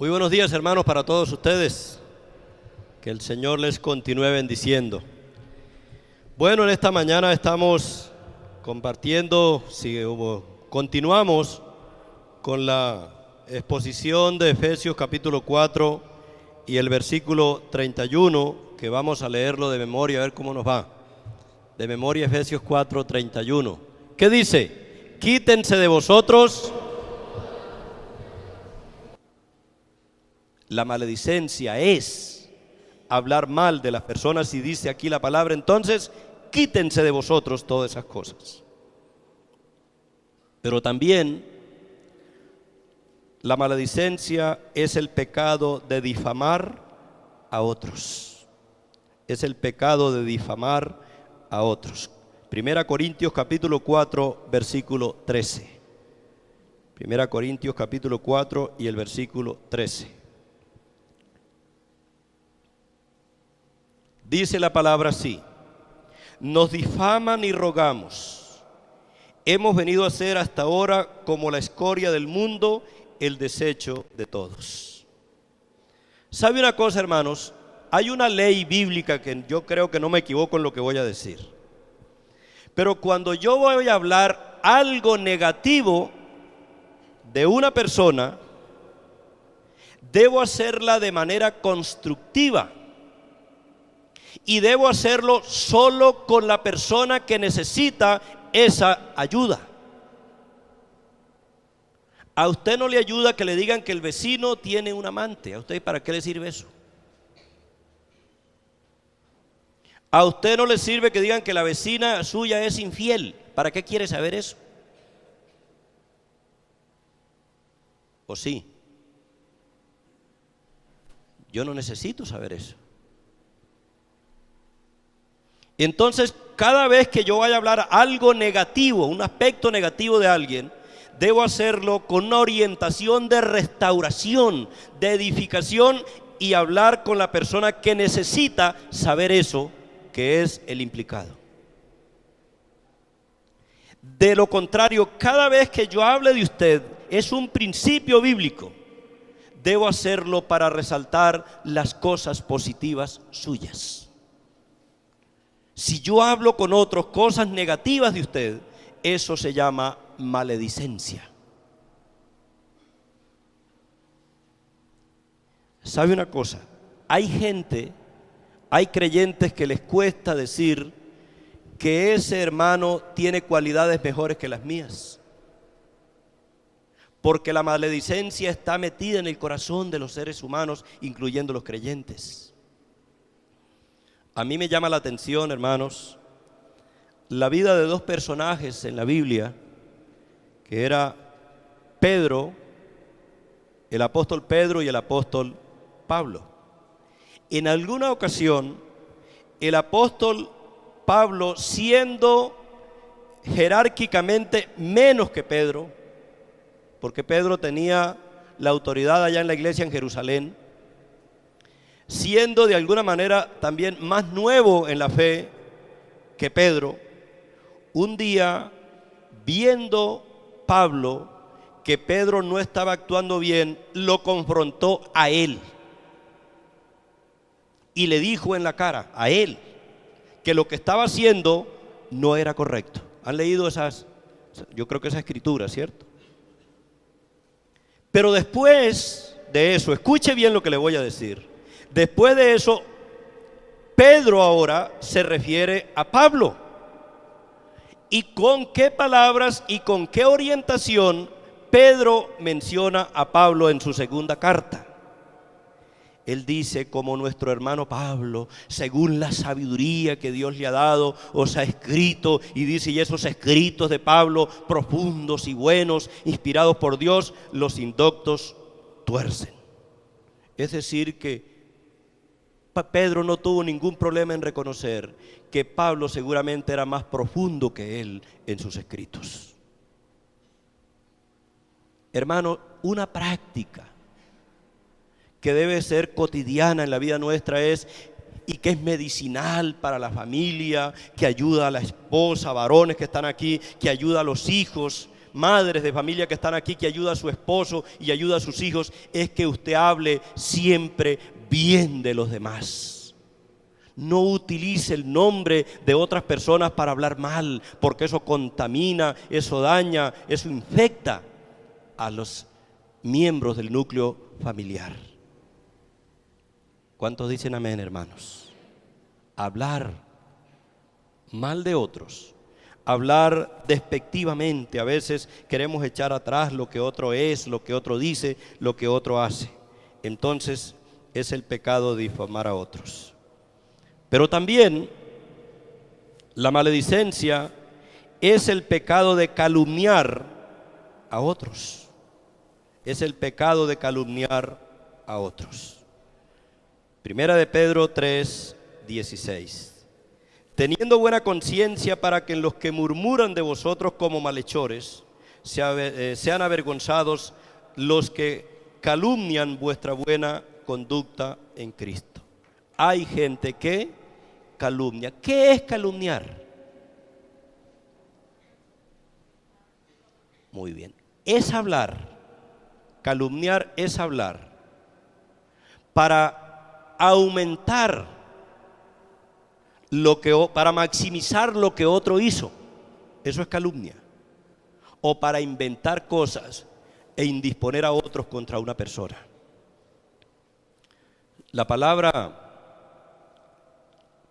Muy buenos días, hermanos, para todos ustedes. Que el Señor les continúe bendiciendo. Bueno, en esta mañana estamos compartiendo, continuamos con la exposición de Efesios capítulo 4 y el versículo 31, que vamos a leerlo de memoria, a ver cómo nos va. De memoria, Efesios 4, 31. ¿Qué dice? Quítense de vosotros la maledicencia, es hablar mal de las personas, y dice aquí la palabra, entonces, quítense de vosotros todas esas cosas. Pero también la maledicencia es el pecado de difamar a otros. Es el pecado de difamar a otros. Primera Corintios capítulo 4, versículo 13. Primera Corintios capítulo 4 y el versículo 13. Dice la palabra así: nos difaman y rogamos. Hemos venido a ser hasta ahora como la escoria del mundo, el desecho de todos. ¿Sabe una cosa, hermanos? Hay una ley bíblica que yo creo que no me equivoco en lo que voy a decir. Pero cuando yo voy a hablar algo negativo de una persona, debo hacerla de manera constructiva. Y debo hacerlo solo con la persona que necesita esa ayuda. A usted no le ayuda que le digan que el vecino tiene un amante. ¿A usted para qué le sirve eso? A usted no le sirve que digan que la vecina suya es infiel. ¿Para qué quiere saber eso? ¿O sí? Yo no necesito saber eso. Entonces, cada vez que yo vaya a hablar algo negativo, un aspecto negativo de alguien, debo hacerlo con una orientación de restauración, de edificación, y hablar con la persona que necesita saber eso, que es el implicado. De lo contrario, cada vez que yo hable de usted, es un principio bíblico. Debo hacerlo para resaltar las cosas positivas suyas. Si yo hablo con otros cosas negativas de usted, eso se llama maledicencia. ¿Sabe una cosa? Hay creyentes que les cuesta decir que ese hermano tiene cualidades mejores que las mías. Porque la maledicencia está metida en el corazón de los seres humanos, incluyendo los creyentes. A mí me llama la atención, hermanos, la vida de dos personajes en la Biblia, que era Pedro, el apóstol Pedro y el apóstol Pablo. En alguna ocasión, el apóstol Pablo, siendo jerárquicamente menos que Pedro, porque Pedro tenía la autoridad allá en la iglesia en Jerusalén, siendo de alguna manera también más nuevo en la fe que Pedro, un día, viendo Pablo que Pedro no estaba actuando bien, lo confrontó a él y le dijo en la cara a él que lo que estaba haciendo no era correcto. ¿Han leído yo creo que esa escritura, cierto? Pero después de eso, escuche bien lo que le voy a decir. Después de eso, Pedro ahora se refiere a Pablo. ¿Y con qué palabras y con qué orientación Pedro menciona a Pablo en su segunda carta? Él dice: como nuestro hermano Pablo, según la sabiduría que Dios le ha dado, os ha escrito, y dice: y esos escritos de Pablo, profundos y buenos, inspirados por Dios, los indoctos tuercen. Es decir que Pedro no tuvo ningún problema en reconocer que Pablo seguramente era más profundo que él en sus escritos. Hermano, una práctica que debe ser cotidiana en la vida nuestra y que es medicinal para la familia, que ayuda a la esposa, varones que están aquí, que ayuda a los hijos, madres de familia que están aquí, que ayuda a su esposo y ayuda a sus hijos, es que usted hable siempre bien de los demás. No utilice el nombre de otras personas para hablar mal, porque eso contamina, eso daña, eso infecta a los miembros del núcleo familiar. ¿Cuántos dicen amén, hermanos? Hablar mal de otros, hablar despectivamente, a veces queremos echar atrás lo que otro es, lo que otro dice, lo que otro hace. Entonces es el pecado de difamar a otros. Pero también la maledicencia es el pecado de calumniar a otros. Es el pecado de calumniar a otros. Primera de Pedro 3:16. Teniendo buena conciencia para que los que murmuran de vosotros como malhechores sean avergonzados los que calumnian vuestra buena conducta en Cristo. Hay gente que calumnia. ¿Qué es calumniar? Muy bien. Es hablar. Calumniar es hablar para aumentar para maximizar lo que otro hizo. Eso es calumnia. O para inventar cosas e indisponer a otros contra una persona. La palabra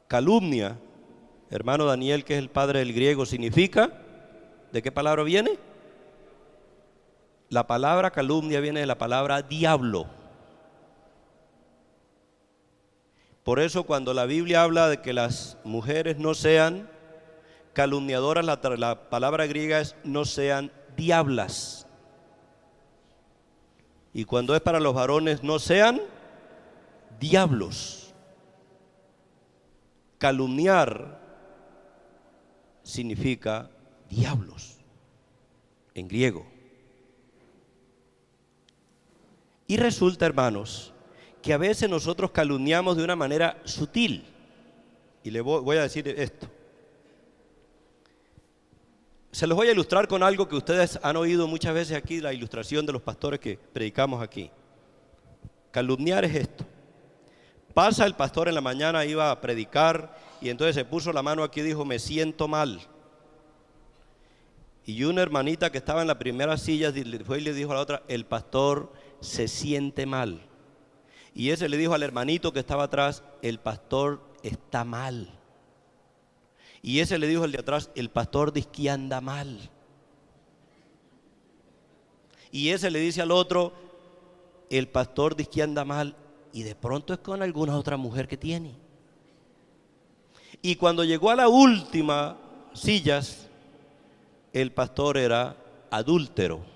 calumnia, hermano Daniel, que es el padre del griego, significa, ¿de qué palabra viene? La palabra calumnia viene de la palabra diablo. Por eso cuando la Biblia habla de que las mujeres no sean calumniadoras, la palabra griega es no sean diablas. Y cuando es para los varones, no sean diablos. Calumniar significa diablos en griego. Y resulta, hermanos, que a veces nosotros calumniamos de una manera sutil. Y le voy a decir esto. Se los voy a ilustrar con algo que ustedes han oído muchas veces aquí, la ilustración de los pastores que predicamos aquí. Calumniar es esto. Pasa el pastor en la mañana, iba a predicar, y entonces se puso la mano aquí y dijo, me siento mal. Y una hermanita que estaba en la primera silla fue y le dijo a la otra, el pastor se siente mal. Y ese le dijo al hermanito que estaba atrás, el pastor está mal. Y ese le dijo al de atrás, el pastor dice que anda mal. Y ese le dice al otro, el pastor dice que anda mal. Y de pronto es con alguna otra mujer que tiene. Y cuando llegó a la última sillas, el pastor era adúltero.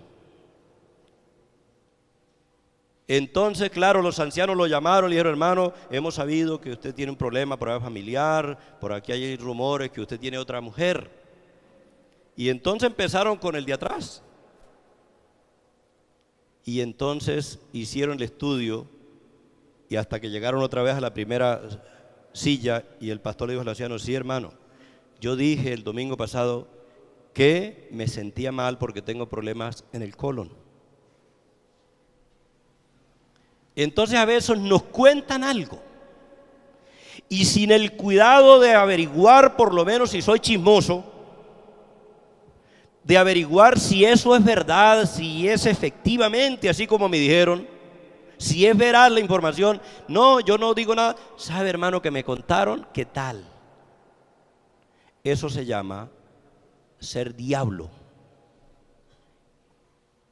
Entonces, claro, los ancianos lo llamaron y le dijeron, hermano, hemos sabido que usted tiene un problema familiar, por aquí hay rumores que usted tiene otra mujer. Y entonces empezaron con el de atrás. Y entonces hicieron el estudio y hasta que llegaron otra vez a la primera silla y el pastor le dijo al anciano, sí, hermano, yo dije el domingo pasado que me sentía mal porque tengo problemas en el colon. Entonces a veces nos cuentan algo y sin el cuidado de averiguar, por lo menos si soy chismoso, de averiguar si eso es verdad, si es efectivamente así como me dijeron, si es veraz la información. No, yo no digo nada. ¿Sabe, hermano, que me contaron? ¿Qué tal? Eso se llama ser diablo.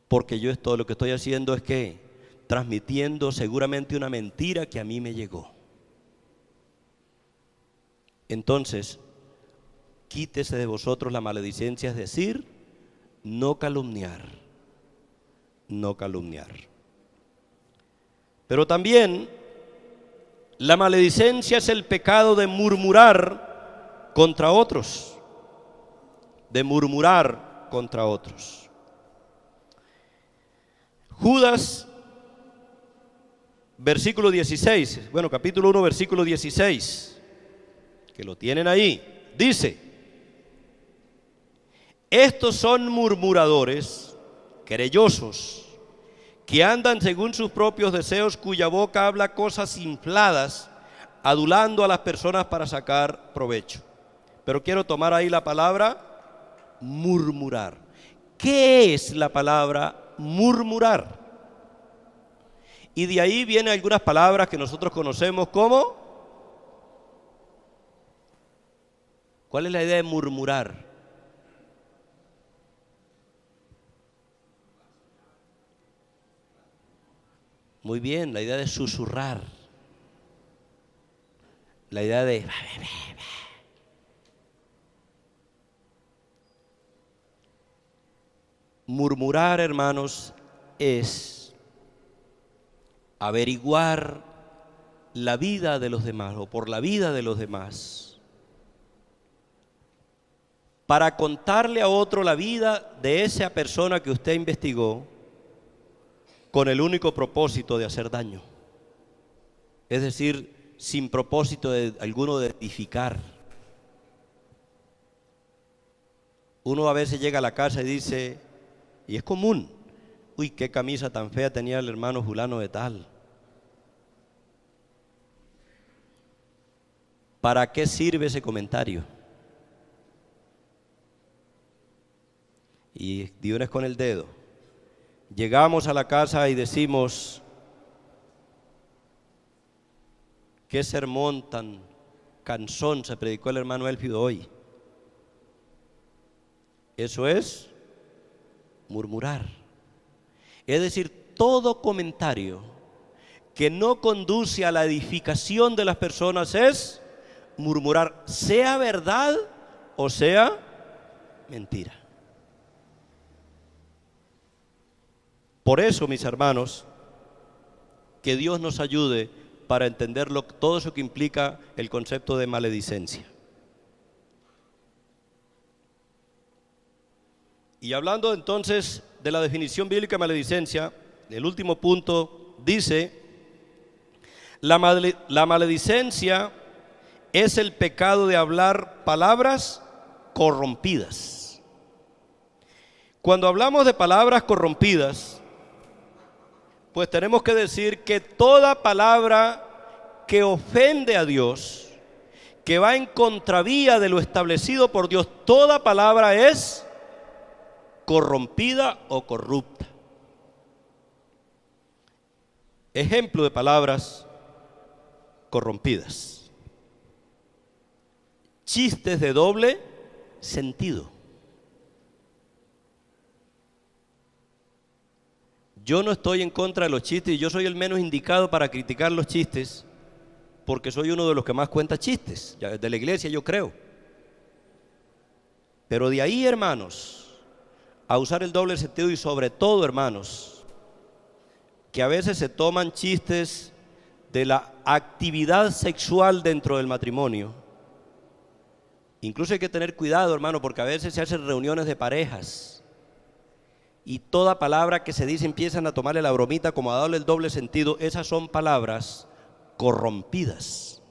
Porque yo todo lo que estoy haciendo es que transmitiendo seguramente una mentira que a mí me llegó. Entonces, quítese de vosotros la maledicencia, es decir, no calumniar, no calumniar. Pero también la maledicencia es el pecado de murmurar contra otros, de murmurar contra otros. Judas, versículo 16, bueno, capítulo 1, versículo 16, que lo tienen ahí, dice: Estos son murmuradores, querellosos, que andan según sus propios deseos, cuya boca habla cosas infladas, adulando a las personas para sacar provecho. Pero quiero tomar ahí la palabra murmurar. ¿Qué es la palabra murmurar? Y de ahí vienen algunas palabras que nosotros conocemos como... ¿Cuál es la idea de murmurar? Muy bien, la idea de susurrar. La idea de... Murmurar, hermanos, es averiguar la vida de los demás o por la vida de los demás para contarle a otro la vida de esa persona que usted investigó con el único propósito de hacer daño, es decir, sin propósito alguno de edificar. Uno a veces llega a la casa y dice, y es común, uy, qué camisa tan fea tenía el hermano fulano de tal. ¿Para qué sirve ese comentario? Y Dios con el dedo. Llegamos a la casa y decimos, qué sermón tan cansón se predicó el hermano Elfido hoy. Eso es murmurar. Es decir, todo comentario que no conduce a la edificación de las personas es murmurar, sea verdad o sea mentira. Por eso, mis hermanos, que Dios nos ayude para entender todo eso que implica el concepto de maledicencia. Y hablando entonces de la definición bíblica de maledicencia, el último punto dice, la maledicencia es el pecado de hablar palabras corrompidas. Cuando hablamos de palabras corrompidas, pues tenemos que decir que toda palabra que ofende a Dios, que va en contravía de lo establecido por Dios, toda palabra es corrompida o corrupta. Ejemplo de palabras corrompidas. Chistes de doble sentido. Yo no estoy en contra de los chistes y yo soy el menos indicado para criticar los chistes porque soy uno de los que más cuenta chistes, de la iglesia yo creo. Pero de ahí, hermanos, a usar el doble sentido y sobre todo, hermanos, que a veces se toman chistes de la actividad sexual dentro del matrimonio. Incluso hay que tener cuidado, hermano, porque a veces se hacen reuniones de parejas y toda palabra que se dice empiezan a tomarle la bromita como a darle el doble sentido. Esas son palabras corrompidas.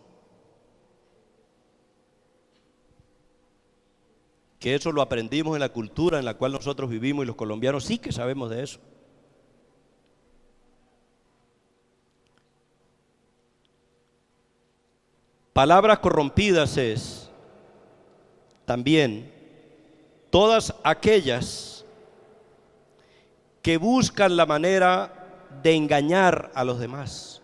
Que eso lo aprendimos en la cultura en la cual nosotros vivimos y los colombianos sí que sabemos de eso. Palabras corrompidas es también todas aquellas que buscan la manera de engañar a los demás.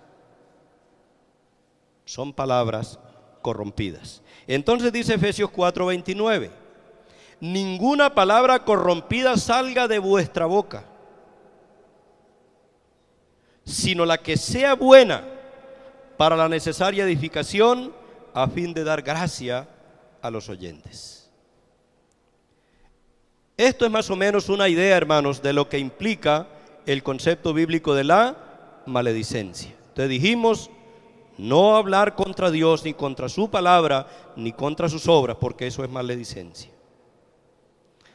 Son palabras corrompidas. Entonces dice Efesios 4:29, ninguna palabra corrompida salga de vuestra boca, sino la que sea buena para la necesaria edificación, a fin de dar gracia a los oyentes. Esto es más o menos una idea, hermanos, de lo que implica el concepto bíblico de la maledicencia. Entonces dijimos, no hablar contra Dios, ni contra su palabra, ni contra sus obras, porque eso es maledicencia.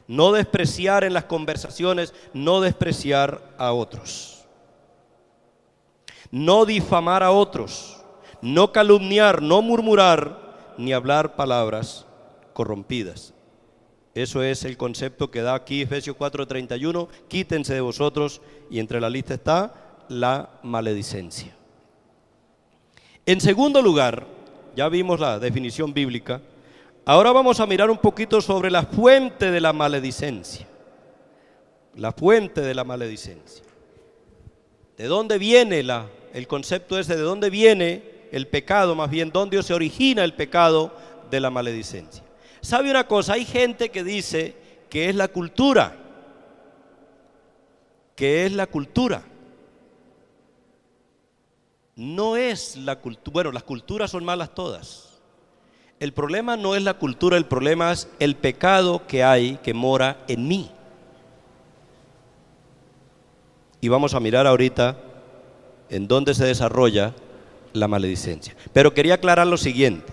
No despreciar en las conversaciones, no despreciar a otros. No difamar a otros, no calumniar, no murmurar, ni hablar palabras corrompidas. Eso es el concepto que da aquí Efesios 4:31, quítense de vosotros, y entre la lista está la maledicencia. En segundo lugar, ya vimos la definición bíblica, ahora vamos a mirar un poquito sobre la fuente de la maledicencia. La fuente de la maledicencia. ¿De dónde viene el concepto ese? ¿De dónde viene el pecado? Más bien, ¿dónde se origina el pecado de la maledicencia? ¿Sabe una cosa? Hay gente que dice que es la cultura. Que es la cultura. No es la cultura. Bueno, las culturas son malas todas. El problema no es la cultura, el problema es el pecado que hay, que mora en mí. Y vamos a mirar ahorita en dónde se desarrolla la maledicencia. Pero quería aclarar lo siguiente.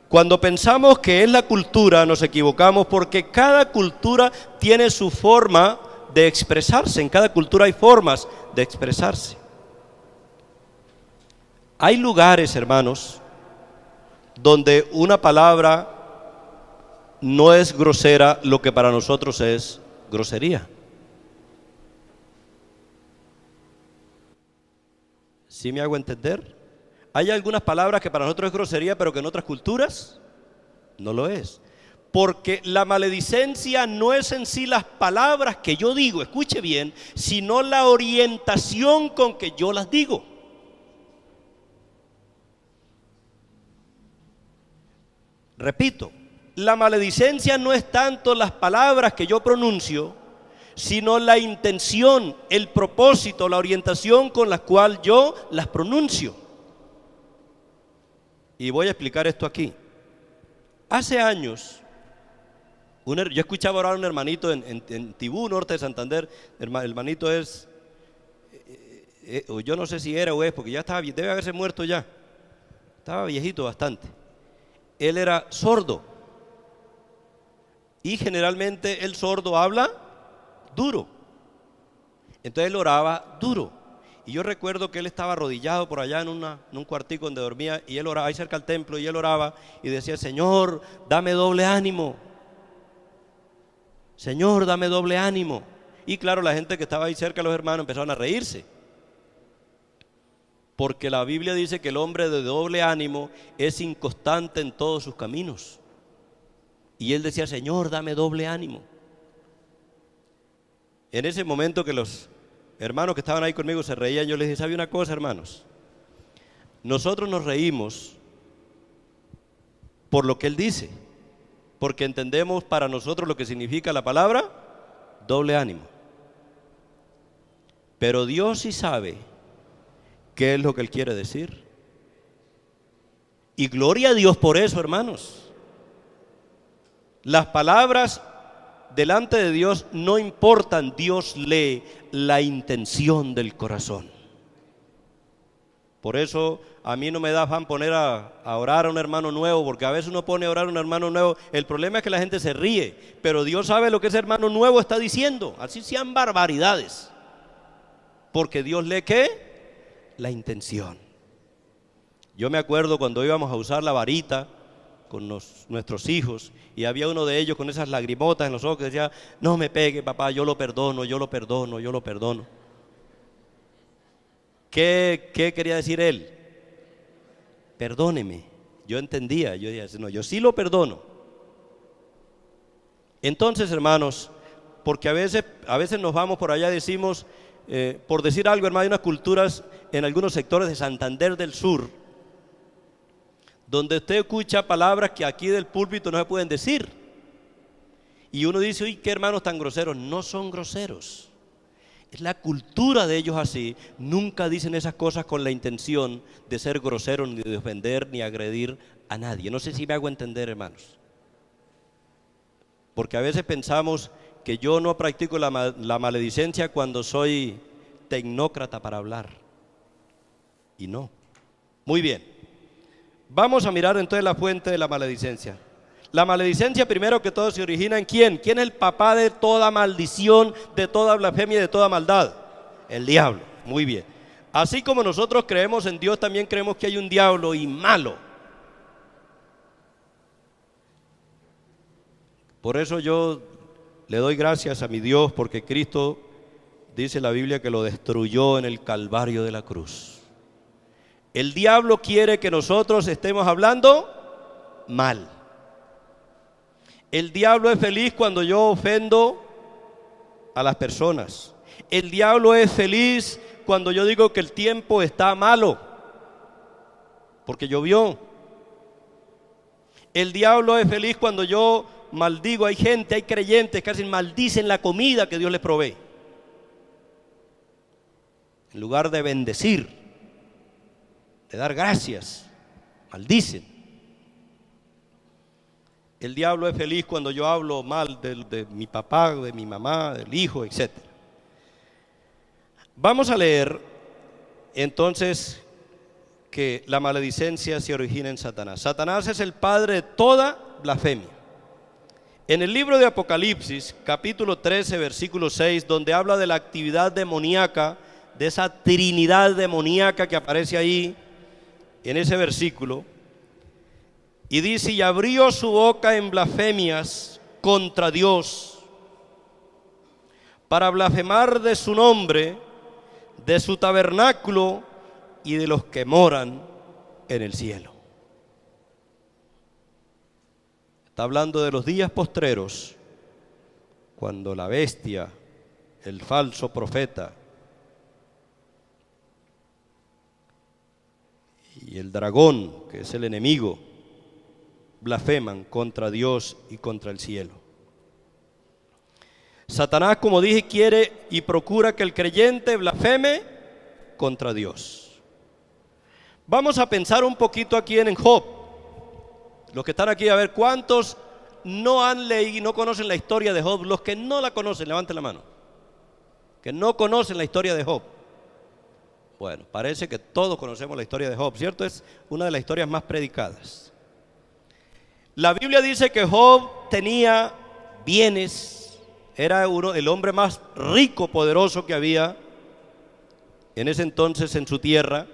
Cuando pensamos que es la cultura, nos equivocamos, porque cada cultura tiene su forma de expresarse. En cada cultura hay formas de expresarse. Hay lugares, hermanos, donde una palabra no es grosera lo que para nosotros es grosería. ¿Sí me hago entender? Hay algunas palabras que para nosotros es grosería, pero que en otras culturas no lo es. Porque la maledicencia no es en sí las palabras que yo digo, escuche bien, sino la orientación con que yo las digo. Repito, la maledicencia no es tanto las palabras que yo pronuncio, sino la intención, el propósito, la orientación con la cual yo las pronuncio. Y voy a explicar esto aquí. Hace años, yo escuchaba orar a un hermanito en Tibú, norte de Santander. El hermanito es, yo no sé si era o es, porque ya estaba, debe haberse muerto ya. Estaba viejito bastante. Él era sordo. Y generalmente el sordo habla duro. Entonces él oraba duro. Y yo recuerdo que él estaba arrodillado por allá en un cuartico donde dormía, y él oraba ahí cerca del templo, y él oraba y decía: Señor, dame doble ánimo. Señor, dame doble ánimo. Y claro, la gente que estaba ahí cerca, los hermanos, empezaron a reírse. Porque la Biblia dice que el hombre de doble ánimo es inconstante en todos sus caminos. Y él decía: Señor, dame doble ánimo. En ese momento que los hermanos que estaban ahí conmigo se reían, yo les dije: ¿sabe una cosa, hermanos? Nosotros nos reímos por lo que él dice, porque entendemos para nosotros lo que significa la palabra doble ánimo. Pero Dios sí sabe qué es lo que él quiere decir. Y gloria a Dios por eso, hermanos. Las palabras delante de Dios no importan, Dios lee la intención del corazón. Por eso a mí no me da afán poner a orar a un hermano nuevo, porque a veces uno pone a orar a un hermano nuevo. El problema es que la gente se ríe, pero Dios sabe lo que ese hermano nuevo está diciendo, así sean barbaridades, porque Dios lee ¿qué? La intención. Yo me acuerdo cuando íbamos a usar la varita con nuestros hijos, y había uno de ellos con esas lagrimotas en los ojos que decía: no me pegue, papá, yo lo perdono, yo lo perdono, yo lo perdono. ¿Qué quería decir él? Perdóneme. Yo entendía, yo decía: no, yo sí lo perdono. Entonces, hermanos, porque a veces nos vamos por allá y decimos, por decir algo, hermano, hay unas culturas en algunos sectores de Santander del Sur, donde usted escucha palabras que aquí del púlpito no se pueden decir. Y uno dice: uy, qué hermanos tan groseros. No son groseros. Es la cultura de ellos así. Nunca dicen esas cosas con la intención de ser groseros, ni de ofender, ni agredir a nadie. No sé si me hago entender, hermanos. Porque a veces pensamos que yo no practico la maledicencia cuando soy tecnócrata para hablar. Y no. Muy bien. Vamos a mirar entonces la fuente de la maledicencia. La maledicencia, primero que todo, se origina en ¿quién? ¿Quién es el papá de toda maldición, de toda blasfemia y de toda maldad? El diablo. Muy bien. Así como nosotros creemos en Dios, también creemos que hay un diablo y malo. Por eso yo le doy gracias a mi Dios, porque Cristo, dice la Biblia, que lo destruyó en el Calvario de la cruz. El diablo quiere que nosotros estemos hablando mal. El diablo es feliz cuando yo ofendo a las personas. El diablo es feliz cuando yo digo que el tiempo está malo, porque llovió. El diablo es feliz cuando yo maldigo. Hay gente, hay creyentes que casi maldicen la comida que Dios les provee, en lugar de bendecir, de dar gracias, maldicen. El diablo es feliz cuando yo hablo mal de mi papá, de mi mamá, del hijo, etc. Vamos a leer entonces que la maledicencia se origina en Satanás. Satanás es el padre de toda blasfemia. En el libro de Apocalipsis, capítulo 13, versículo 6, donde habla de la actividad demoníaca, de esa trinidad demoníaca que aparece ahí, en ese versículo, y dice: y abrió su boca en blasfemias contra Dios, para blasfemar de su nombre, de su tabernáculo y de los que moran en el cielo. Está hablando de los días postreros, cuando la bestia, el falso profeta y el dragón, que es el enemigo, blasfeman contra Dios y contra el cielo. Satanás, como dije, quiere y procura que el creyente blasfeme contra Dios. Vamos a pensar un poquito aquí en Job. Los que están aquí, a ver, ¿cuántos no han leído y no conocen la historia de Job? Los que no la conocen, levanten la mano. Que no conocen la historia de Job. Bueno, parece que todos conocemos la historia de Job, ¿cierto? Es una de las historias más predicadas. La Biblia dice que Job tenía bienes, era el hombre más rico, poderoso que había en ese entonces en su tierra.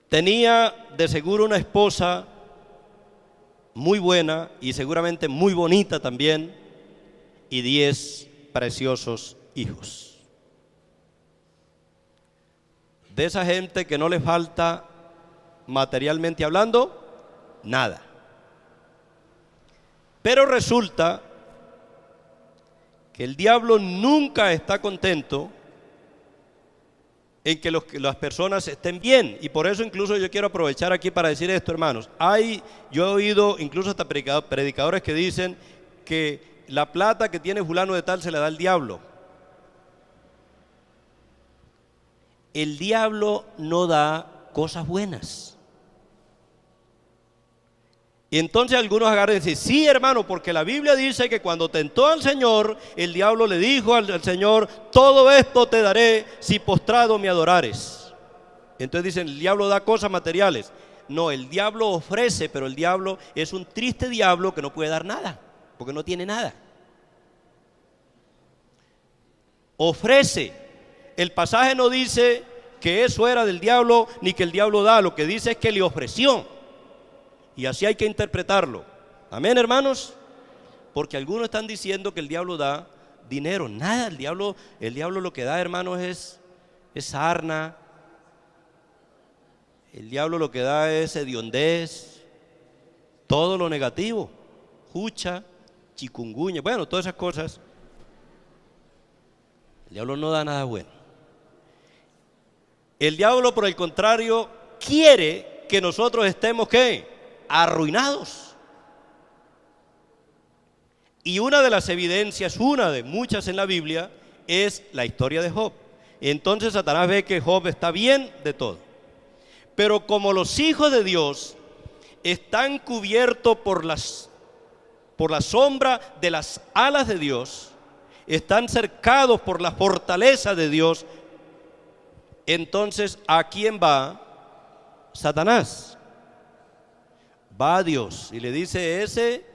Tenía de seguro una esposa muy buena y seguramente muy bonita también, y 10 preciosos hijos. De esa gente que no le falta, materialmente hablando, nada. Pero resulta que el diablo nunca está contento en que las personas estén bien, y por eso incluso yo quiero aprovechar aquí para decir esto, hermanos. Yo he oído incluso hasta predicadores que dicen que la plata que tiene fulano de tal se le da al diablo. El diablo no da cosas buenas. Y entonces algunos agarran y dicen: sí, hermano, porque la Biblia dice que cuando tentó al Señor, el diablo le dijo al Señor: todo esto te daré si postrado me adorares. Entonces dicen: el diablo da cosas materiales. No, el diablo ofrece, pero el diablo es un triste diablo que no puede dar nada, porque no tiene nada. Ofrece. El pasaje no dice que eso era del diablo, ni que el diablo da. Lo que dice es que le ofreció. Y así hay que interpretarlo. Amén, hermanos. Porque algunos están diciendo que el diablo da dinero. Nada, el diablo lo que da, hermanos, es sarna. El diablo lo que da es hediondez, todo lo negativo, jucha, chikungunya, bueno, todas esas cosas. El diablo no da nada bueno. El diablo, por el contrario, quiere que nosotros estemos, ¿qué? Arruinados. Y una de las evidencias, una de muchas en la Biblia, es la historia de Job. Entonces Satanás ve que Job está bien de todo. Pero como los hijos de Dios están cubiertos por la sombra de las alas de Dios, están cercados por la fortaleza de Dios, entonces ¿a quién va Satanás? Va a Dios y le dice: ese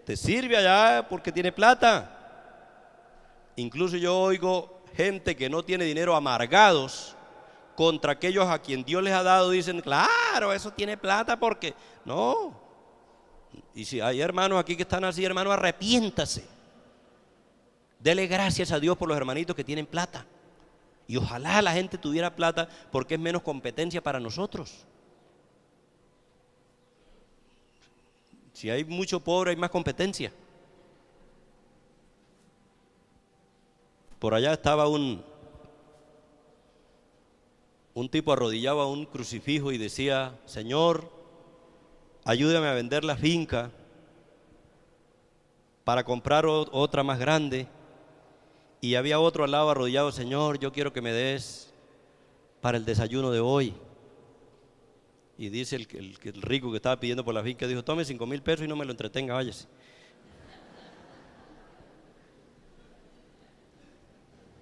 te sirve allá porque tiene plata. Incluso yo oigo gente que no tiene dinero, amargados contra aquellos a quien Dios les ha dado. Dicen: claro, eso tiene plata porque no Y si hay hermanos aquí que están así, hermano, arrepiéntase. Dele gracias a Dios por los hermanitos que tienen plata. Y ojalá la gente tuviera plata, porque es menos competencia para nosotros. Si hay mucho pobre, hay más competencia. Por allá estaba un tipo arrodillado a un crucifijo y decía: Señor, ayúdame a vender la finca para comprar otra más grande. Y había otro al lado arrodillado: Señor, yo quiero que me des para el desayuno de hoy. Y dice el rico que estaba pidiendo por la finca, dijo: tome 5,000 pesos y no me lo entretenga, váyase.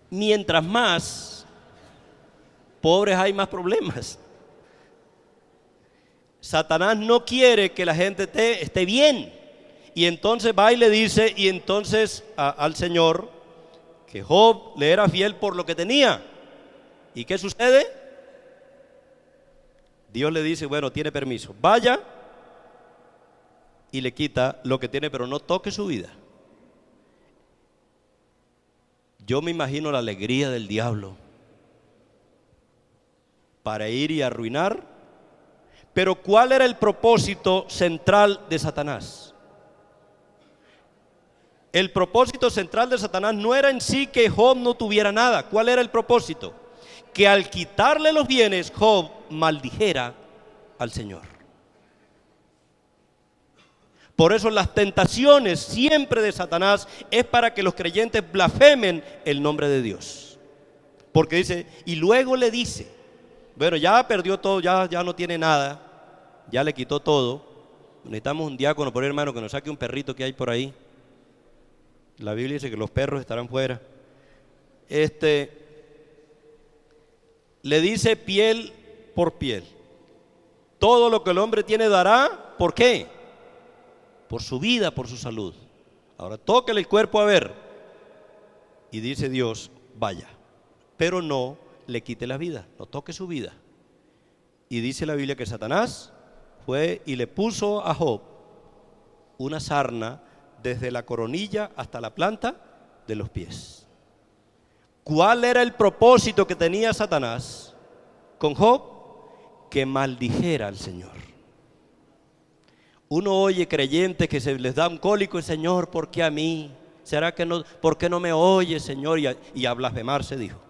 Mientras más pobres hay, más problemas. Satanás no quiere que la gente esté bien. Y entonces va y le dice, y entonces al Señor, que Job le era fiel por lo que tenía. ¿Y qué sucede? Dios le dice: bueno, tiene permiso, vaya, y le quita lo que tiene, pero no toque su vida. Yo me imagino la alegría del diablo para ir y arruinar. Pero ¿cuál era el propósito central de Satanás? El propósito central de Satanás no era en sí que Job no tuviera nada. ¿Cuál era el propósito? Que al quitarle los bienes, Job maldijera al Señor. Por eso las tentaciones siempre de Satanás es para que los creyentes blasfemen el nombre de Dios. Porque dice, y luego le dice: bueno, ya perdió todo, ya no tiene nada, ya le quitó todo. Necesitamos un diácono por ahí, hermano, que nos saque un perrito que hay por ahí. La Biblia dice que los perros estarán fuera. Le dice piel por piel. Todo lo que el hombre tiene dará, ¿por qué? Por su vida, por su salud. Ahora tóquele el cuerpo a ver. Y dice Dios: vaya, pero no le quite la vida, no toque su vida. Y dice la Biblia que Satanás fue y le puso a Job una sarna desde la coronilla hasta la planta de los pies. ¿Cuál era el propósito que tenía Satanás con Job? Que maldijera al Señor. Uno oye creyentes que se les da un cólico: el Señor, ¿por qué a mí? ¿Será que no? ¿Por qué no me oye, Señor? Y a blasfemar se dijo.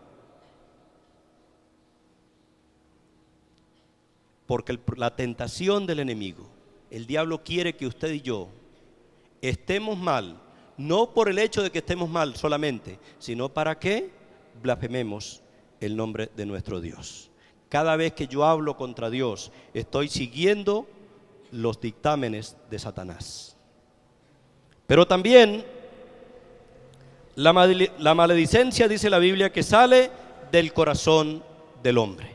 Porque la tentación del enemigo, el diablo quiere que usted y yo estemos mal, no por el hecho de que estemos mal solamente, sino para que blasfememos el nombre de nuestro Dios. Cada vez que yo hablo contra Dios, estoy siguiendo los dictámenes de Satanás. Pero también la maledicencia, dice la Biblia, que sale del corazón del hombre.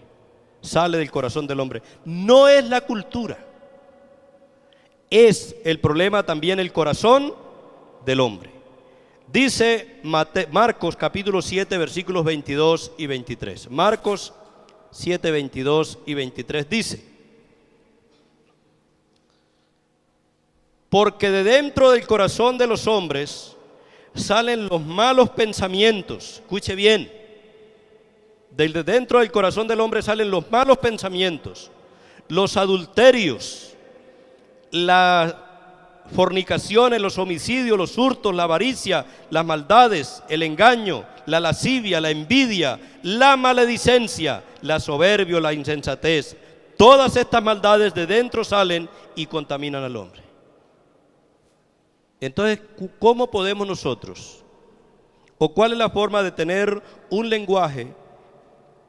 Sale del corazón del hombre. No es la cultura. Es el problema también el corazón del hombre. Dice Marcos capítulo 7 versículos 22 y 23. Marcos 7, 22 y 23 dice: porque de dentro del corazón de los hombres salen los malos pensamientos. Escuche bien. Desde dentro del corazón del hombre salen los malos pensamientos, los adulterios, las fornicaciones, los homicidios, los hurtos, la avaricia, las maldades, el engaño, la lascivia, la envidia, la maledicencia, la soberbia, la insensatez. Todas estas maldades de dentro salen y contaminan al hombre. Entonces, ¿cómo podemos nosotros, o cuál es la forma de tener un lenguaje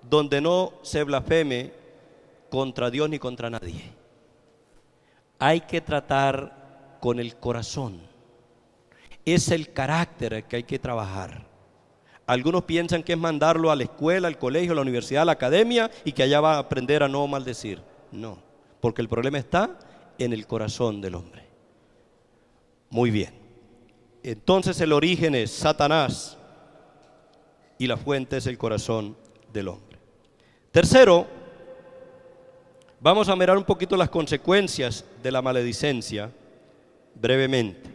donde no se blasfeme contra Dios ni contra nadie? Hay que tratar con el corazón. Es el carácter el que hay que trabajar. Algunos piensan que es mandarlo a la escuela, al colegio, a la universidad, a la academia, y que allá va a aprender a no maldecir. No, porque el problema está en el corazón del hombre. Muy bien. Entonces el origen es Satanás y la fuente es el corazón del hombre. Tercero, vamos a mirar un poquito las consecuencias de la maledicencia brevemente.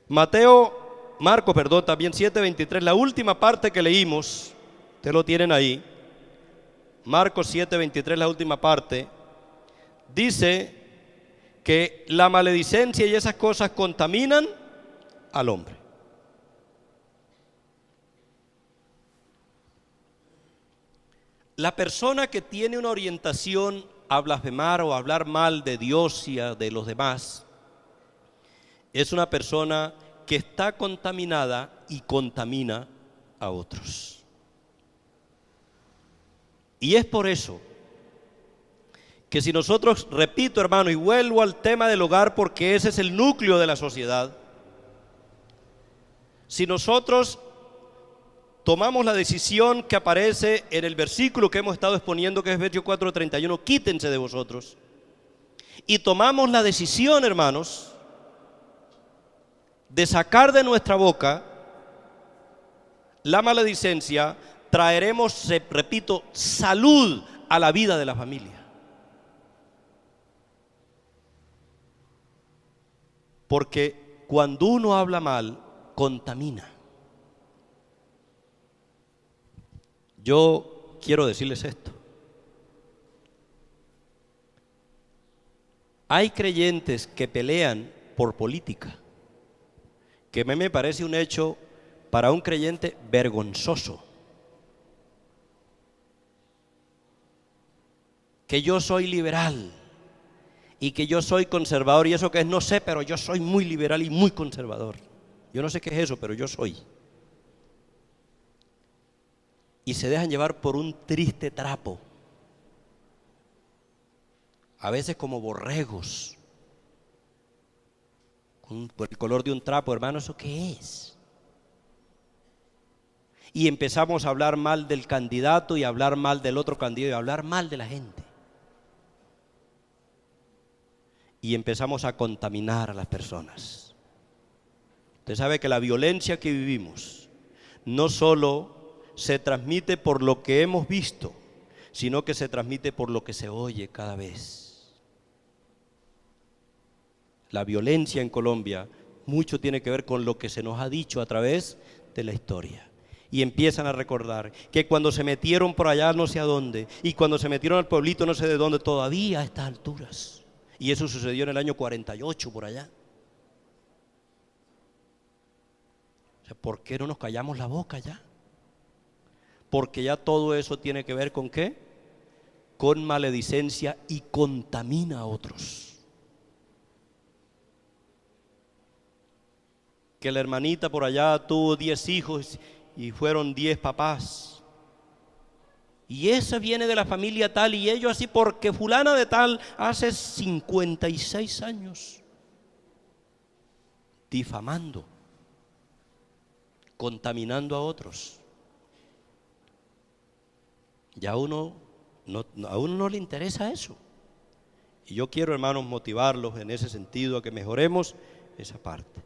Marcos, también 7:23, la última parte que leímos, ustedes lo tienen ahí, Marcos 7:23, la última parte, dice que la maledicencia y esas cosas contaminan al hombre. La persona que tiene una orientación a blasfemar o a hablar mal de Dios y de los demás, es una persona que está contaminada y contamina a otros. Y es por eso que si nosotros, repito hermano, y vuelvo al tema del hogar porque ese es el núcleo de la sociedad, si nosotros tomamos la decisión que aparece en el versículo que hemos estado exponiendo, que es Efesios 4:31, quítense de vosotros, y tomamos la decisión, hermanos, de sacar de nuestra boca la maledicencia, traeremos, repito, salud a la vida de la familia. Porque cuando uno habla mal, contamina. Yo quiero decirles esto. Hay creyentes que pelean por política, que a mí me parece un hecho para un creyente vergonzoso. Que yo soy liberal y que yo soy conservador, y eso que es no sé, pero yo soy muy liberal y muy conservador. Yo no sé qué es eso, pero yo soy. Y se dejan llevar por un triste trapo, a veces como borregos, por el color de un trapo. Hermano, ¿eso qué es? Y empezamos a hablar mal del candidato y a hablar mal del otro candidato y a hablar mal de la gente. Y empezamos a contaminar a las personas. Usted sabe que la violencia que vivimos no solo se transmite por lo que hemos visto, sino que se transmite por lo que se oye cada vez. La violencia en Colombia mucho tiene que ver con lo que se nos ha dicho a través de la historia. Y empiezan a recordar que cuando se metieron por allá no sé a dónde, y cuando se metieron al pueblito no sé de dónde, todavía a estas alturas. Y eso sucedió en el año 48 por allá. O sea, ¿por qué no nos callamos la boca ya? Porque ya todo eso tiene que ver ¿con qué? Con maledicencia y contamina a otros. Que la hermanita por allá tuvo 10 hijos y fueron 10 papás. Y esa viene de la familia tal y ellos así porque fulana de tal hace 56 años. Difamando, contaminando a otros. Ya a uno no le interesa eso. Y yo quiero, hermanos, motivarlos en ese sentido a que mejoremos esa parte.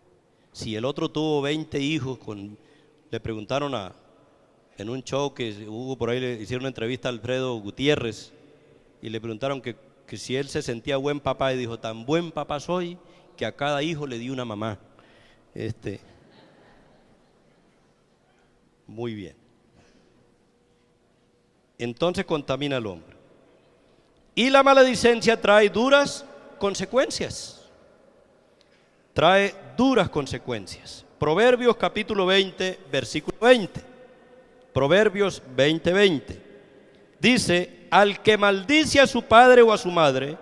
Si el otro tuvo 20 hijos, le preguntaron en un show que hubo por ahí, le hicieron una entrevista a Alfredo Gutiérrez y le preguntaron que si él se sentía buen papá, y dijo: tan buen papá soy que a cada hijo le di una mamá. Muy bien. Entonces contamina al hombre. Y la maledicencia trae duras consecuencias. Trae duras consecuencias. Proverbios capítulo 20, versículo 20. Proverbios 20:20. Dice: al que maldice a su padre o a su madre,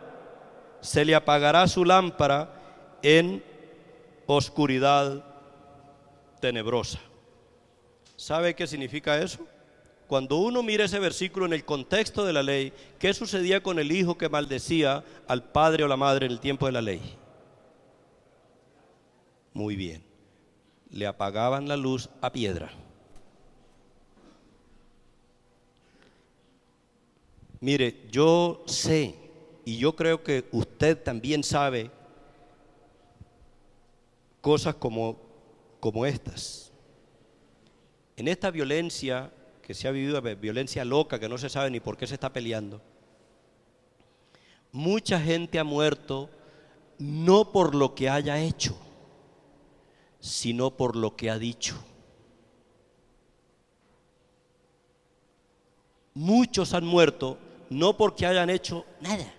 se le apagará su lámpara en oscuridad tenebrosa. ¿Sabe qué significa eso? Cuando uno mira ese versículo en el contexto de la ley, ¿qué sucedía con el hijo que maldecía al padre o la madre en el tiempo de la ley? Muy bien, le apagaban la luz a piedra. Mire, yo sé, y yo creo que usted también sabe cosas como estas. En esta violencia que se ha vivido, violencia loca que no se sabe ni por qué se está peleando, mucha gente ha muerto no por lo que haya hecho, sino por lo que ha dicho. Muchos han muerto no porque hayan hecho nada,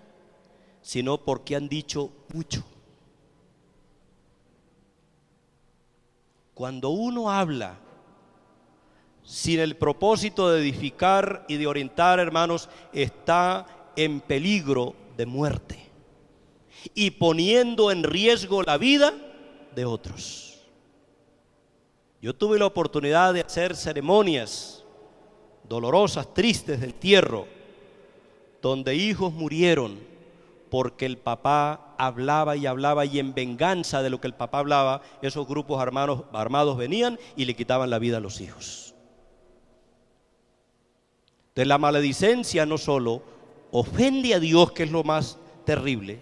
sino porque han dicho mucho. Cuando uno habla sin el propósito de edificar y de orientar, hermanos, está en peligro de muerte y poniendo en riesgo la vida de otros. Yo tuve la oportunidad de hacer ceremonias dolorosas, tristes de entierro, donde hijos murieron porque el papá hablaba y hablaba, y en venganza de lo que el papá hablaba, esos grupos armados venían y le quitaban la vida a los hijos. De la maledicencia no solo ofende a Dios, que es lo más terrible,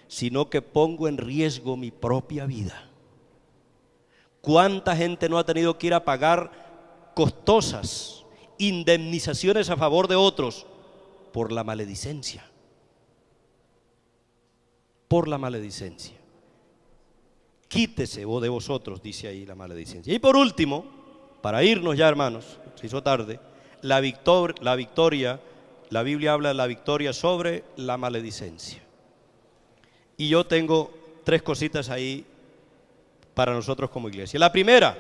sino que pongo en riesgo mi propia vida. ¿Cuánta gente no ha tenido que ir a pagar costosas indemnizaciones a favor de otros por la maledicencia? Por la maledicencia. Quítese de vosotros, dice ahí, la maledicencia. Y por último, para irnos ya, hermanos, se hizo tarde, la victoria, la Biblia habla de la victoria sobre la maledicencia. Y yo tengo 3 cositas ahí para nosotros como iglesia. La primera,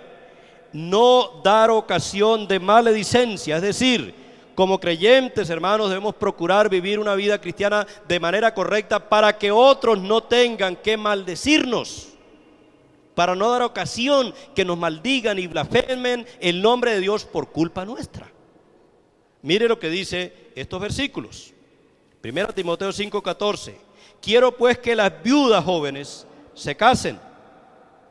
no dar ocasión de maledicencia, es decir, como creyentes, hermanos, debemos procurar vivir una vida cristiana de manera correcta para que otros no tengan que maldecirnos, para no dar ocasión que nos maldigan y blasfemen el nombre de Dios por culpa nuestra. Mire lo que dice estos versículos. 1 Timoteo 5:14. Quiero pues que las viudas jóvenes se casen.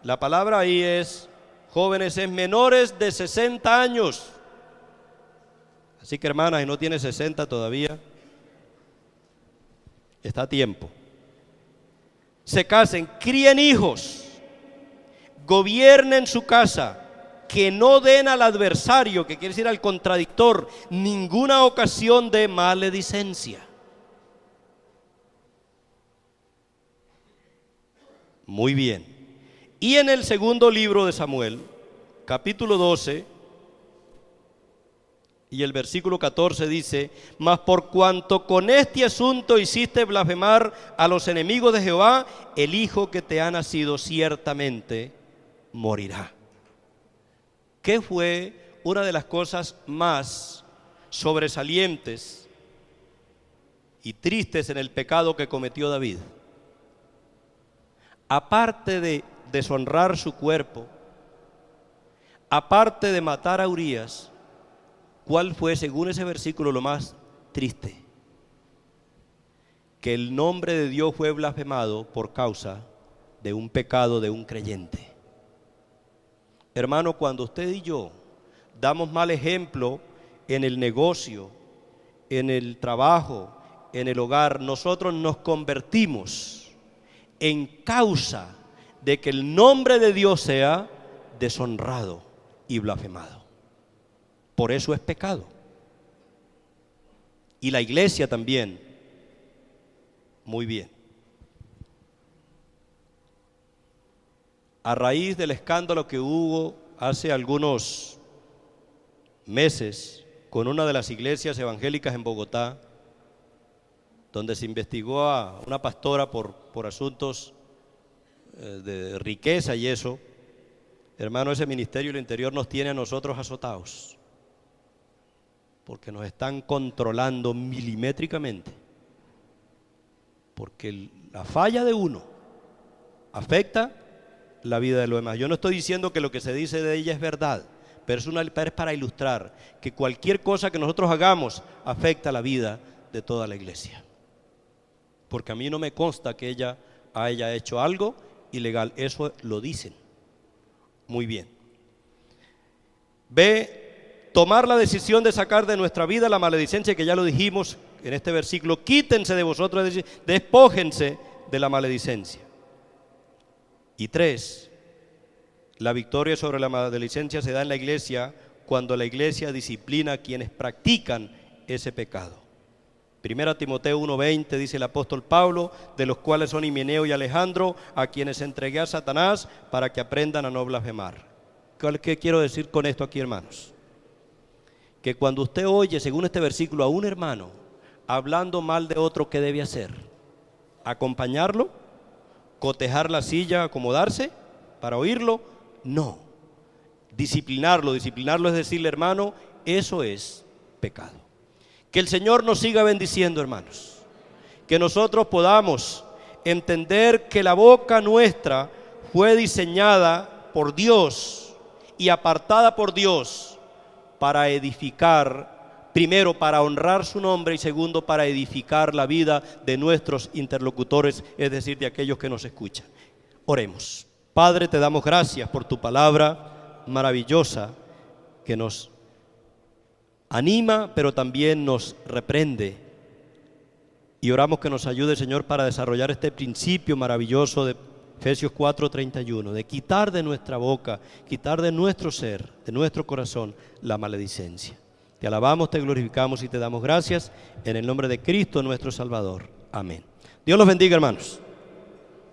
La palabra ahí es jóvenes, es menores de 60 años. Así que, hermanas, si no tiene 60 todavía, está a tiempo. Se casen, críen hijos, gobiernen su casa, que no den al adversario, que quiere decir al contradictor, ninguna ocasión de maledicencia. Muy bien. Y en el segundo libro de Samuel, capítulo 12, y el versículo 14 dice: mas por cuanto con este asunto hiciste blasfemar a los enemigos de Jehová, el hijo que te ha nacido ciertamente morirá. ¿Qué fue una de las cosas más sobresalientes y tristes en el pecado que cometió David? Aparte de deshonrar su cuerpo, aparte de matar a Urías, ¿cuál fue, según ese versículo, lo más triste? Que el nombre de Dios fue blasfemado por causa de un pecado de un creyente. Hermano, cuando usted y yo damos mal ejemplo en el negocio, en el trabajo, en el hogar, nosotros nos convertimos en causa de que el nombre de Dios sea deshonrado y blasfemado. Por eso es pecado. Y la iglesia también. Muy bien. A raíz del escándalo que hubo hace algunos meses con una de las iglesias evangélicas en Bogotá, donde se investigó a una pastora por asuntos de riqueza y eso, hermano, ese ministerio del interior nos tiene a nosotros azotados, porque nos están controlando milimétricamente, porque la falla de uno afecta la vida de los demás. Yo no estoy diciendo que lo que se dice de ella es verdad, pero es para ilustrar que cualquier cosa que nosotros hagamos afecta la vida de toda la iglesia. Porque a mí no me consta que ella haya hecho algo ilegal, eso lo dicen. Muy bien. B, tomar la decisión de sacar de nuestra vida la maledicencia, que ya lo dijimos en este versículo. Quítense de vosotros, es decir, despójense de la maledicencia. Y 3, la victoria sobre la maledicencia se da en la iglesia cuando la iglesia disciplina a quienes practican ese pecado. Primera Timoteo 1:20 dice el apóstol Pablo, de los cuales son Himeneo y Alejandro, a quienes entregué a Satanás para que aprendan a no blasfemar. ¿Qué quiero decir con esto aquí, hermanos? Que cuando usted oye, según este versículo, a un hermano hablando mal de otro, ¿qué debe hacer? ¿Acompañarlo? ¿Cotejar la silla, acomodarse para oírlo? No. Disciplinarlo es decirle, hermano, eso es pecado. Que el Señor nos siga bendiciendo, hermanos. Que nosotros podamos entender que la boca nuestra fue diseñada por Dios y apartada por Dios para edificar, primero para honrar su nombre y segundo para edificar la vida de nuestros interlocutores, es decir, de aquellos que nos escuchan. Oremos. Padre, te damos gracias por tu palabra maravillosa que nos anima, pero también nos reprende. Y oramos que nos ayude, Señor, para desarrollar este principio maravilloso de Efesios 4:31, de quitar de nuestra boca, quitar de nuestro ser, de nuestro corazón, la maledicencia. Te alabamos, te glorificamos y te damos gracias en el nombre de Cristo nuestro Salvador. Amén. Dios los bendiga, hermanos.